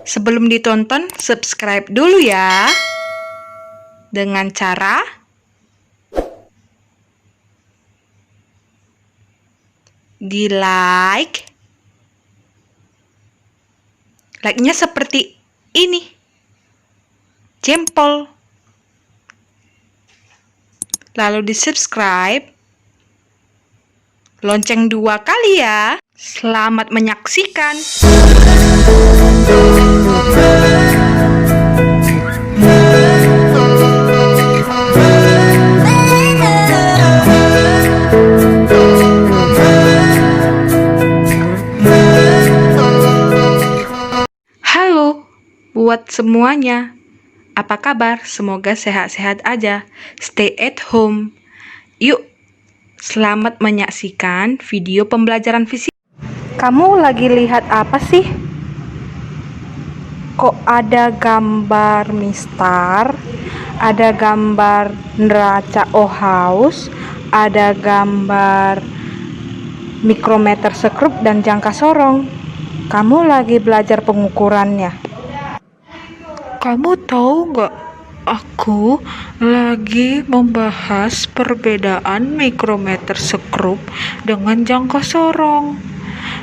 Sebelum ditonton, subscribe dulu ya. Dengan cara di like. Like-nya seperti ini. Jempol. Lalu di subscribe. Lonceng 2 kali ya. Selamat menyaksikan. Halo buat semuanya. Apa kabar? Semoga sehat-sehat aja. Stay at home. Yuk, selamat menyaksikan video pembelajaran fisika. Kamu lagi lihat apa sih? Kok ada gambar mistar, ada gambar neraca Ohaus, ada gambar mikrometer sekrup dan jangka sorong. Kamu lagi belajar pengukurannya. Kamu tahu nggak? Aku lagi membahas perbedaan mikrometer sekrup dengan jangka sorong.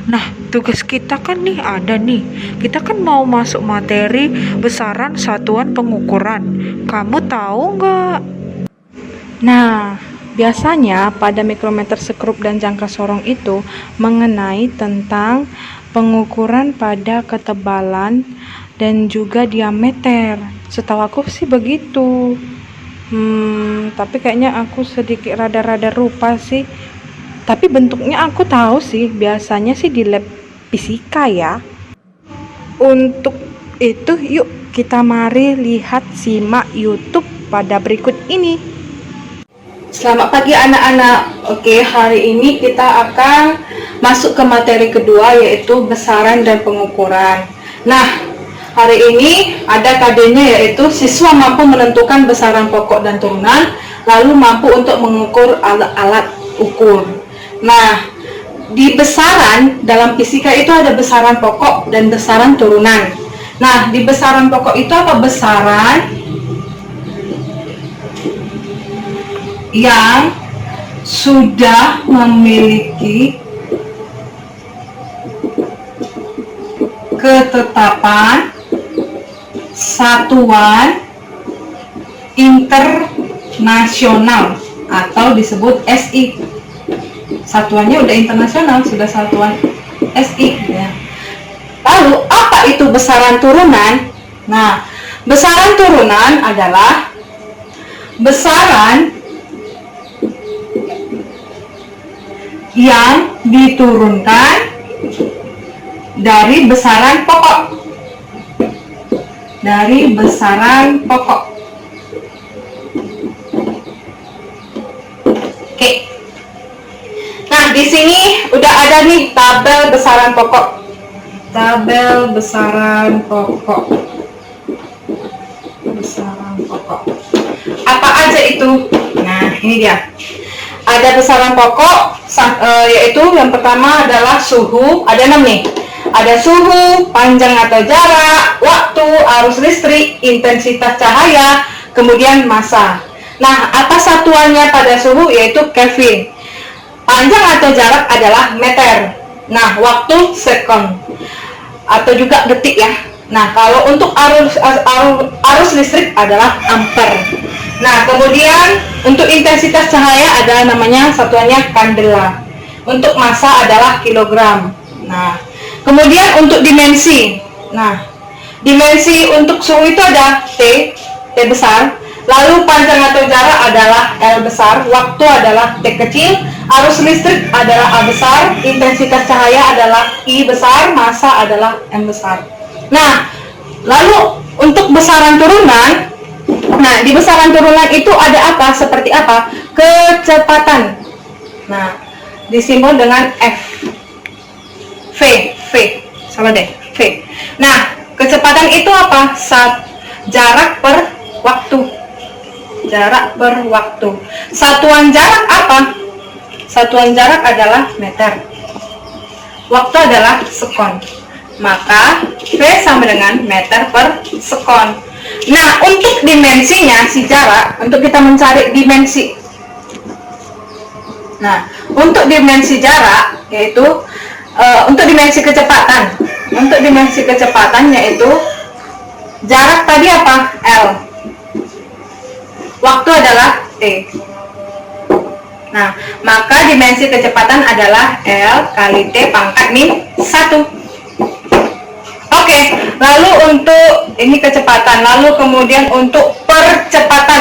Nah, tugas kita kan ada nih. Kita kan mau masuk materi besaran satuan pengukuran. Kamu tahu nggak? Nah, biasanya pada mikrometer sekrup dan jangka sorong itu mengenai tentang pengukuran pada ketebalan dan juga diameter. Setahu aku sih begitu. Tapi kayaknya aku sedikit rada-rada lupa sih. Tapi bentuknya aku tahu sih, biasanya sih di lab fisika ya. Untuk itu yuk kita mari lihat simak YouTube pada berikut ini. Selamat pagi anak-anak. Oke, hari ini kita akan masuk ke materi kedua, yaitu besaran dan pengukuran. Nah, hari ini ada KD-nya, yaitu siswa mampu menentukan besaran pokok dan turunan, lalu mampu untuk mengukur alat-alat ukur. Nah, di besaran dalam fisika itu ada besaran pokok dan besaran turunan. Nah, di besaran pokok itu apa? Besaran yang sudah memiliki ketetapan satuan internasional atau disebut SI. Satuannya udah internasional, sudah satuan SI ya. Lalu apa itu besaran turunan? Nah, besaran turunan adalah besaran yang diturunkan dari besaran pokok. Dari besaran pokok. Oke. Nah, di sini udah ada nih tabel besaran pokok. Tabel besaran pokok. Besaran pokok. Apa aja itu? Nah, ini dia. Ada besaran pokok, yaitu yang pertama adalah suhu. Ada 6 nih. Ada suhu, panjang atau jarak, waktu, arus listrik, intensitas cahaya, kemudian massa. Nah, apa satuannya pada suhu? Yaitu Kelvin. Panjang atau jarak adalah meter. Nah, waktu sekon atau juga detik ya. Nah, kalau untuk arus listrik adalah ampere. Nah, kemudian untuk intensitas cahaya ada namanya satuannya kandela. Untuk massa adalah kilogram. Nah, kemudian untuk dimensi. Nah, dimensi untuk suhu itu ada T besar. Lalu panjang atau jarak adalah L besar, waktu adalah T kecil, arus listrik adalah A besar, intensitas cahaya adalah I besar, massa adalah M besar. Nah, lalu untuk besaran turunan, nah di besaran turunan itu ada apa? Seperti apa? Kecepatan. Nah, disimbol dengan F. V, salah deh, V. Nah, kecepatan itu apa? Jarak per waktu. Jarak per waktu. Satuan jarak apa? Satuan jarak adalah meter. Waktu adalah sekon. maka V sama dengan meter per sekon. Nah, untuk dimensinya, si jarak, untuk kita mencari dimensi. Nah, untuk dimensi jarak, yaitu untuk dimensi kecepatan. Untuk dimensi kecepatan, yaitu jarak tadi apa? L. Waktu adalah T. Nah, maka dimensi kecepatan adalah L kali T pangkat min 1. Oke, lalu untuk ini kecepatan, lalu kemudian untuk percepatan.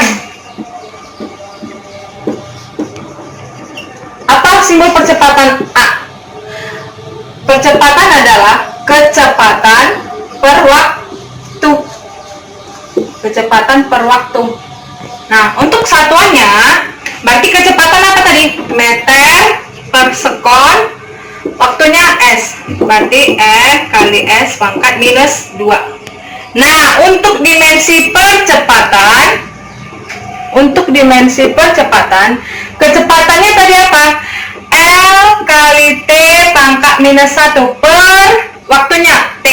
Apa simbol percepatan A? Percepatan adalah kecepatan per waktu. Kecepatan per waktu. Nah, untuk satuannya, berarti kecepatan apa tadi? Meter per sekon, waktunya S. Berarti E kali S pangkat minus 2. Nah, untuk dimensi percepatan, kecepatannya tadi apa? L kali T pangkat minus 1 per waktunya T.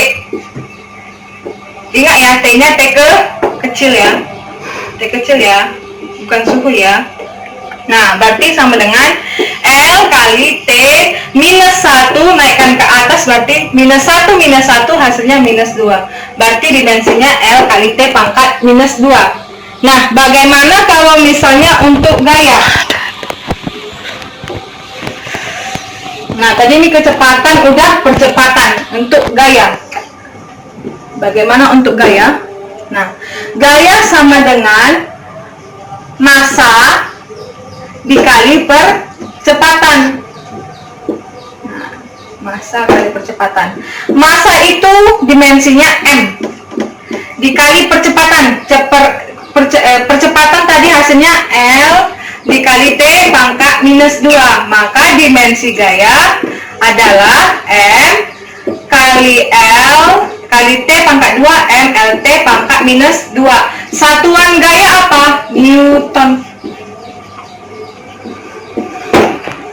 Ingat ya, T-nya T kecil ya. T kecil ya, bukan suku ya. Nah, berarti sama dengan L kali T minus 1 naikkan ke atas, berarti minus 1 hasilnya minus 2. Berarti dimensinya L kali T pangkat minus 2. Nah, bagaimana kalau misalnya untuk gaya? Nah, tadi ini kecepatan, udah percepatan. Untuk gaya, bagaimana untuk gaya? Nah, gaya sama dengan massa dikali percepatan. Nah, massa kali percepatan. Massa itu dimensinya M dikali percepatan. Percepatan tadi hasilnya L dikali T pangkat minus 2. Maka dimensi gaya adalah M kali L kali T pangkat 2 M LT pangkat minus 2. Satuan gaya apa? Newton.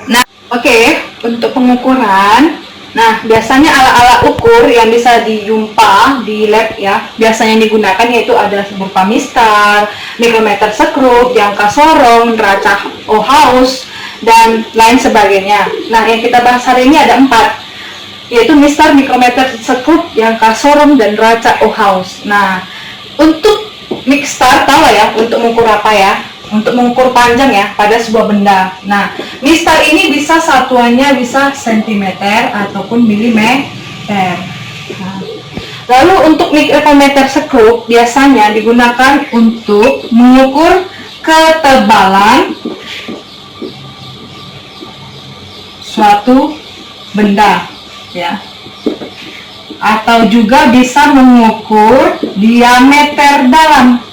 Nah, oke, untuk pengukuran. Nah, biasanya alat-alat ukur yang bisa dijumpa di lab ya, biasanya yang digunakan yaitu ada berupa mistar, mikrometer sekrup, jangka sorong, neraca Ohaus, dan lain sebagainya. Nah, yang kita bahas hari ini ada 4, yaitu mistar, mikrometer sekrup, jangka sorong, dan neraca Ohaus. Nah, untuk mistar tahu ya, untuk mengukur apa ya? Untuk mengukur panjang ya pada sebuah benda. Nah, mistar ini bisa satuannya bisa sentimeter ataupun milimeter. Nah, lalu untuk mikrometer sekrup biasanya digunakan untuk mengukur ketebalan suatu benda ya, atau juga bisa mengukur diameter dalam.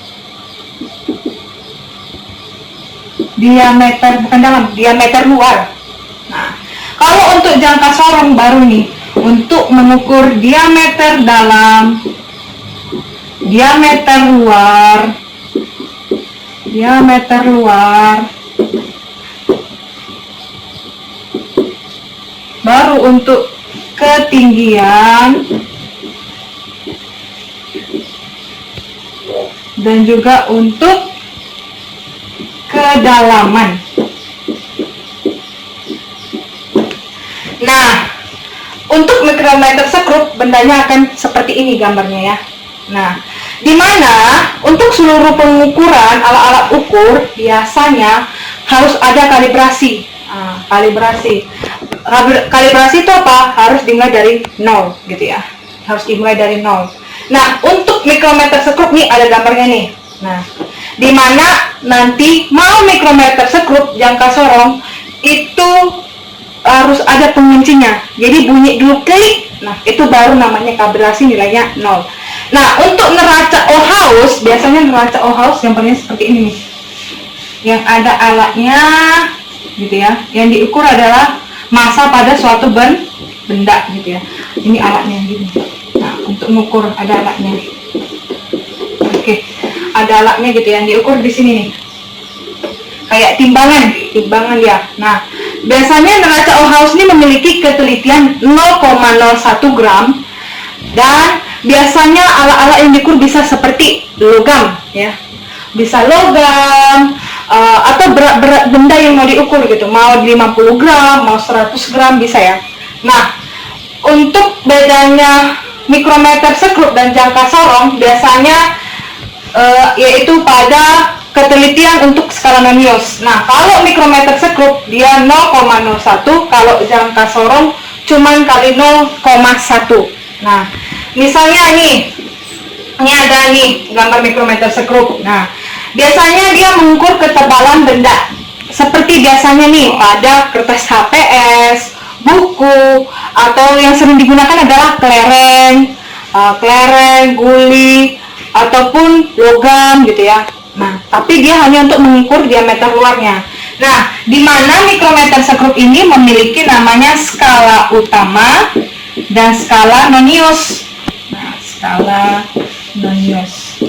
Diameter luar. Nah, kalau untuk jangka sorong baru nih, untuk mengukur diameter dalam, diameter luar, baru untuk ketinggian dan juga untuk kedalaman. Nah, untuk mikrometer sekrup bendanya akan seperti ini gambarnya ya. Nah, di mana untuk seluruh pengukuran alat-alat ukur biasanya harus ada kalibrasi. Nah, kalibrasi itu apa? Harus dimulai dari 0 gitu ya. Harus dimulai dari 0. Nah, untuk mikrometer sekrup nih ada gambarnya nih. Nah, di mana nanti mau mikrometer sekrup jangka sorong itu harus ada penguncinya. Jadi bunyi dulu klik, nah itu baru namanya kalibrasi, nilainya 0. Nah, untuk neraca Ohaus, biasanya neraca Ohaus gambarnya seperti ini nih. Yang ada alatnya gitu ya. Yang diukur adalah massa pada suatu benda gitu ya. Ini alatnya gitu. Nah, untuk mengukur ada alatnya. Oke. Ada alatnya gitu yang diukur di sini nih, kayak timbangan ya. Nah, biasanya neraca Ohaus ini memiliki ketelitian 0,01 gram Dan biasanya alat-alat yang diukur bisa seperti logam ya, bisa logam atau berat-berat benda yang mau diukur gitu, mau 50 gram, mau 100 gram bisa ya. Nah, untuk bedanya mikrometer sekrup dan jangka sorong biasanya yaitu pada ketelitian untuk skala Nonius. Nah, kalau mikrometer sekrup dia 0,01, kalau jangka sorong cuman kali 0,1. Nah, misalnya nih, ini ada nih gambar mikrometer sekrup. Nah, biasanya dia mengukur ketebalan benda. Seperti biasanya nih pada kertas HPS, buku, atau yang sering digunakan adalah kelereng, guli, ataupun logam gitu ya. Nah, tapi dia hanya untuk mengukur diameter luarnya. Nah, di mana mikrometer sekrup ini memiliki namanya skala utama dan skala Nonius. Nah, skala Nonius.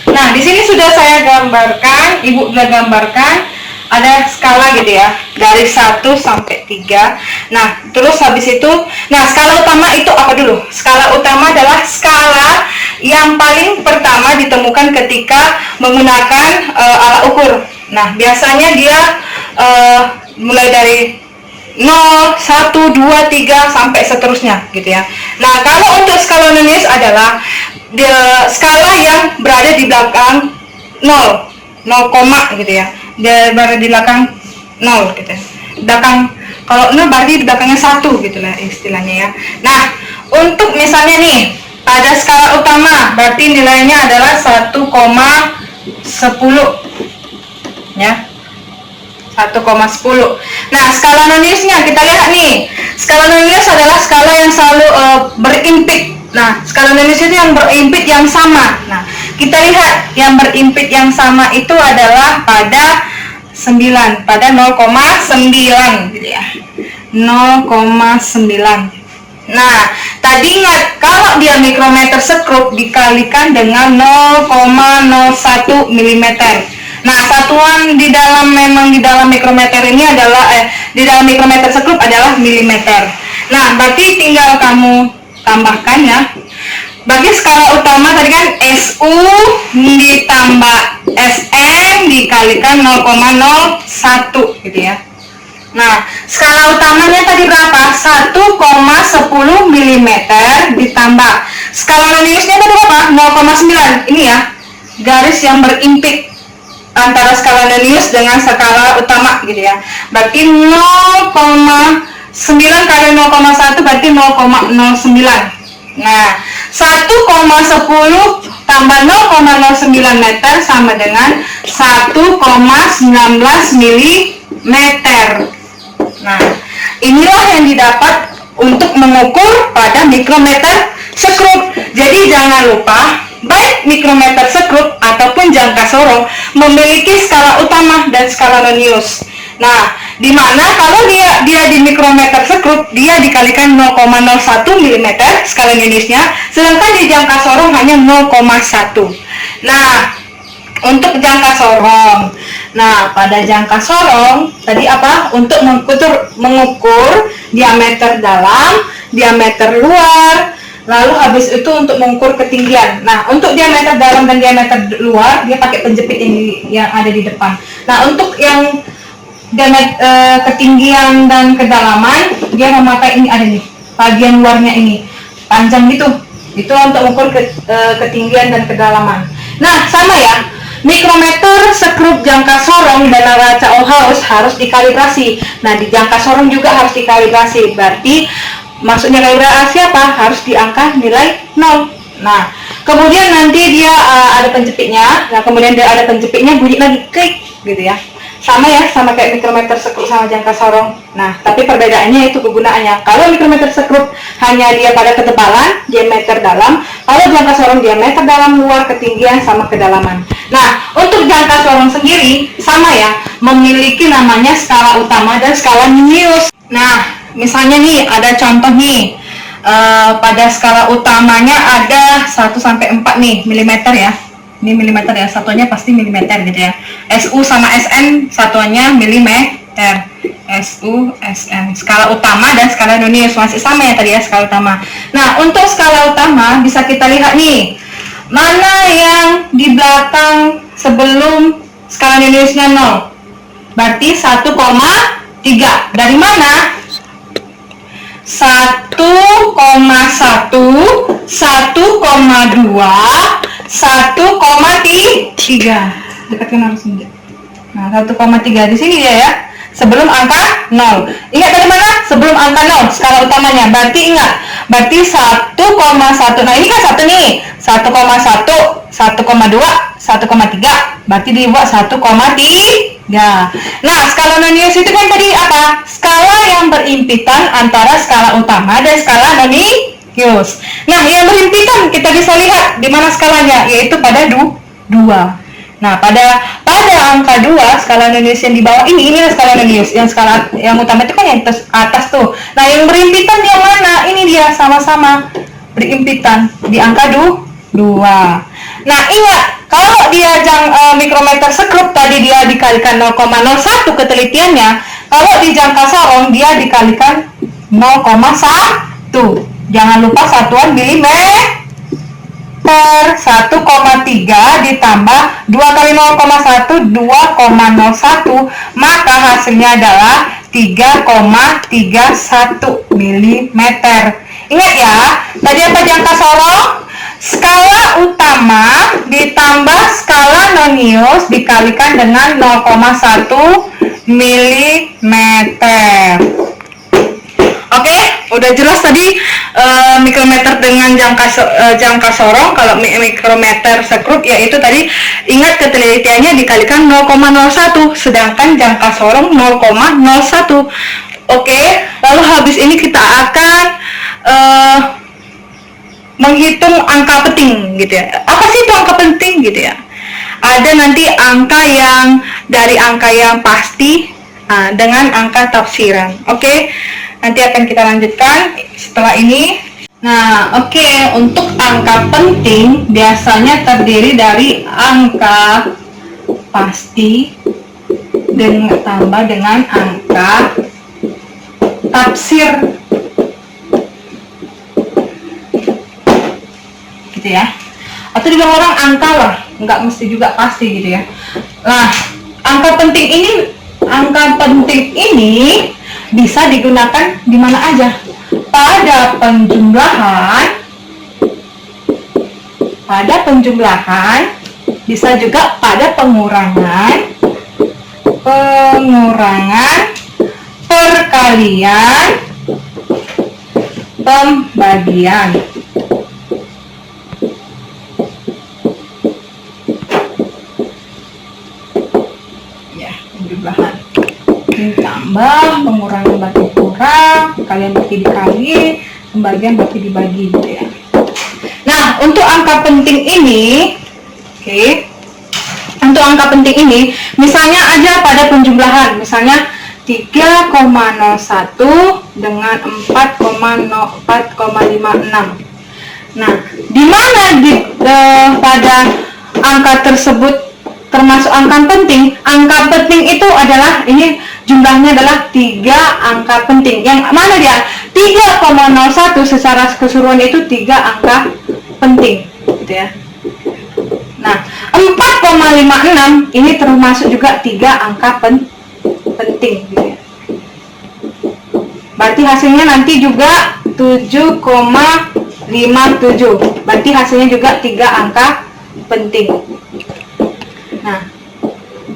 Nah, di sini sudah saya gambarkan, Ibu sudah gambarkan ada skala gitu ya, dari 1 sampai 3. Nah, terus habis itu, nah skala utama itu apa dulu? Skala utama adalah skala yang paling pertama ditemukan ketika menggunakan alat ukur. Nah, biasanya dia mulai dari 0, 1, 2, 3 sampai seterusnya gitu ya. Nah, kalau untuk skala Nonius adalah skala yang berada di belakang 0 gitu ya. Dia berada di belakang 0 gitu ya. Belakang, kalau 0 berarti di belakangnya 1 gitu lah istilahnya ya. Nah, untuk misalnya nih pada skala utama berarti nilainya adalah 1,10 ya. 1,10. Nah, skala Noniusnya kita lihat nih. Skala Nonius adalah skala yang selalu berimpit. Nah, skala Nonius itu yang berimpit yang sama. Nah, kita lihat yang berimpit yang sama itu adalah pada 9, pada 0,9 gitu ya. 0,9. Nah, tadi ingat kalau dia mikrometer sekrup dikalikan dengan 0,01 mm. Nah, satuan di dalam mikrometer ini adalah di dalam mikrometer sekrup adalah milimeter. Nah, berarti tinggal kamu tambahkan ya. Bagi skala utama tadi kan SU ditambah SN dikalikan 0,01 gitu ya. Nah, skala utamanya tadi berapa? 1,10 mm ditambah skala Noniusnya tadi berapa? 0,9. Ini ya, garis yang berimpit antara skala Nonius dengan skala utama gitu ya. Berarti 0,9 kali 0,1 berarti 0,09. Nah, 1,10 tambah 0,09 meter sama dengan 1,19 mm. Nah, inilah yang didapat untuk mengukur pada mikrometer sekrup. Jadi jangan lupa, baik mikrometer sekrup ataupun jangka sorong memiliki skala utama dan skala Nonius. Nah, di mana kalau dia di mikrometer sekrup dia dikalikan 0,01 mm skala Noniusnya, sedangkan di jangka sorong hanya 0,1. Nah, untuk jangka sorong. Nah, pada jangka sorong tadi apa? Untuk mengukur diameter dalam, diameter luar, lalu habis itu untuk mengukur ketinggian. Nah, untuk diameter dalam dan diameter luar dia pakai penjepit yang ada di depan. Nah, untuk yang ketinggian dan kedalaman dia memakai ini ada nih, bagian luarnya ini panjang gitu. Itu untuk mengukur ketinggian dan kedalaman. Nah, sama ya. Mikrometer sekrup jangka sorong dan neraca Ohaus harus dikalibrasi. Nah, di jangka sorong juga harus dikalibrasi. Berarti maksudnya kalibrasi apa? Harus di angka nilai 0. Nah, kemudian nanti dia ada penjepitnya. Nah, kemudian dia ada penjepitnya bunyi lagi klik gitu ya. Sama ya, sama kayak mikrometer sekrup sama jangka sorong. Nah, tapi perbedaannya itu kegunaannya. Kalau mikrometer sekrup hanya dia pada ketebalan, diameter dalam. Kalau jangka sorong diameter dalam, luar, ketinggian, sama kedalaman. Nah, untuk jangka sorong sendiri sama ya, memiliki namanya skala utama dan skala Nonius. Nah, misalnya nih ada contoh nih, pada skala utamanya ada 1 sampai 4 nih milimeter ya. Ini milimeter ya, satuannya pasti milimeter gitu ya. SU sama SN satuannya milimeter. SUSN, skala utama dan skala nonius, masih sama ya tadi ya, skala utama. Nah, untuk skala utama bisa kita lihat nih, mana yang di belakang sebelum skala noniusnya 0, berarti 1,3. Dari mana? 1,1, 1,2, 1,3. Dekatkan harus ini. Nah, 1,3 di sini dia ya. Sebelum angka 0. Ingat dari mana? Sebelum angka 0, skala utamanya. Berarti ingat, berarti 1,1. Nah, ini kan 1 nih. 1,1, 1,2, 1,3. Berarti dibuat 1,3. Nah, skala nonius itu kan tadi apa? Skala yang berimpitan antara skala utama dan skala nonius. Nah, yang berimpitan kita bisa lihat di mana skalanya, yaitu pada 2. Nah, pada angka 2, skala nonius yang di bawah ini skala nonius. Yang skala yang utama itu kan yang atas tuh. Nah, yang berimpitan yang mana? Ini dia, sama-sama berimpitan di angka 2. Nah, ingat, kalau dia mikrometer sekrup tadi dia dikalikan 0,01 ketelitiannya, kalau di jangka sorong dia dikalikan 0,1. Jangan lupa satuan milimeter. 1,3 ditambah 2 kali 0,1, 2,01, maka hasilnya adalah 3,31 mm. Ingat ya, tadi apa jangka sorong? Skala utama ditambah skala nonius dikalikan dengan 0,1 mm. Oke, udah jelas tadi mikrometer dengan jangka sorong. Kalau mikrometer sekrup yaitu tadi ingat ketelitiannya dikalikan 0,01, sedangkan jangka sorong 0,01. Oke, lalu habis ini kita akan menghitung angka penting gitu ya. Apa sih itu angka penting gitu ya? Ada nanti angka yang dari angka yang pasti dengan angka tafsiran. Oke. Nanti akan kita lanjutkan setelah ini. Nah, oke, untuk angka penting biasanya terdiri dari angka pasti tambah dengan angka tafsir. Gitu ya. Atau dibilang orang angka lah, nggak mesti juga pasti gitu ya. Nah, angka penting ini bisa digunakan di mana aja? Pada penjumlahan, bisa juga pada pengurangan, perkalian, pembagian. Ya, penjumlahan. Tambah, pengurangan bagi kurang, kalian bagi dikali, pembagian bagi dibagi gitu ya. Nah, untuk angka penting ini, untuk angka penting ini, misalnya aja pada penjumlahan, misalnya 3,01 dengan 4,56. Nah, di mana pada angka tersebut termasuk angka penting? Angka penting itu adalah ini jumlahnya adalah 3 angka penting. Yang mana dia? 3,01 secara keseluruhan itu 3 angka penting, gitu ya. Nah, 4,56 ini termasuk juga 3 angka penting, gitu ya. Berarti hasilnya nanti juga 7,57. Berarti hasilnya juga 3 angka penting. Nah,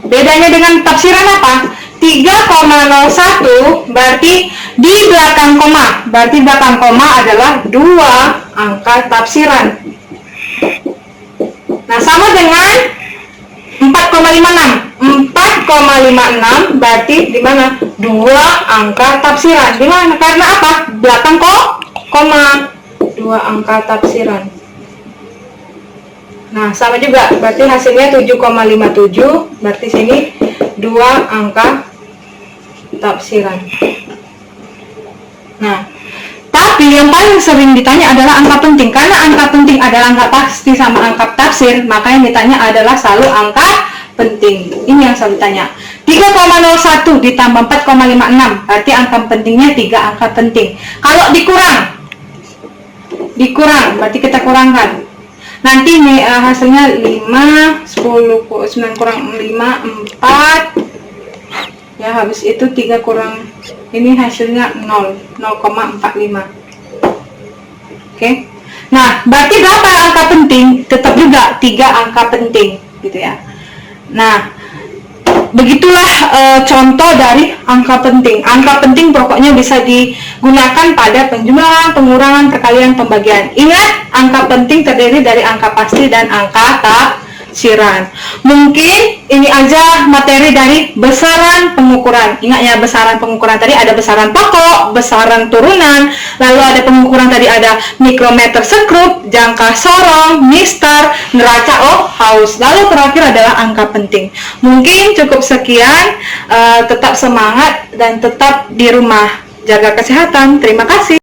bedanya dengan tafsiran apa? 3,01 berarti di belakang koma. Berarti belakang koma adalah 2 angka tafsiran. Nah, sama dengan 4,56. 4,56 berarti di mana? 2 angka tafsiran. Di mana? Karena apa? Belakang koma. 2 angka tafsiran. Nah, sama juga. Berarti hasilnya 7,57. Berarti sini 2 angka tafsiran. Nah, tapi yang paling sering ditanya adalah angka penting. Karena angka penting adalah angka pasti sama angka tafsir, maka yang ditanya adalah selalu angka penting. Ini yang selalu ditanya. 3,01 ditambah 4,56 berarti angka pentingnya 3 angka penting. Kalau dikurang berarti kita kurangkan. Nanti nih hasilnya 5, 10, 9 kurang 5, 4. Ya, habis itu 3 kurang ini hasilnya 0,45. Oke. Nah, berarti berapa angka penting? Tetap juga 3 angka penting gitu ya. Nah, begitulah contoh dari angka penting. Angka penting pokoknya bisa digunakan pada penjumlahan, pengurangan, perkalian, pembagian. Ingat, angka penting terdiri dari angka pasti dan angka taksiran. Mungkin ini aja materi dari besaran pengukuran. Ingat ya, besaran pengukuran tadi ada besaran pokok, besaran turunan, lalu ada pengukuran tadi ada mikrometer sekrup, jangka sorong, mistar, neraca Ohaus. Lalu terakhir adalah angka penting. Mungkin cukup sekian, tetap semangat dan tetap di rumah. Jaga kesehatan. Terima kasih.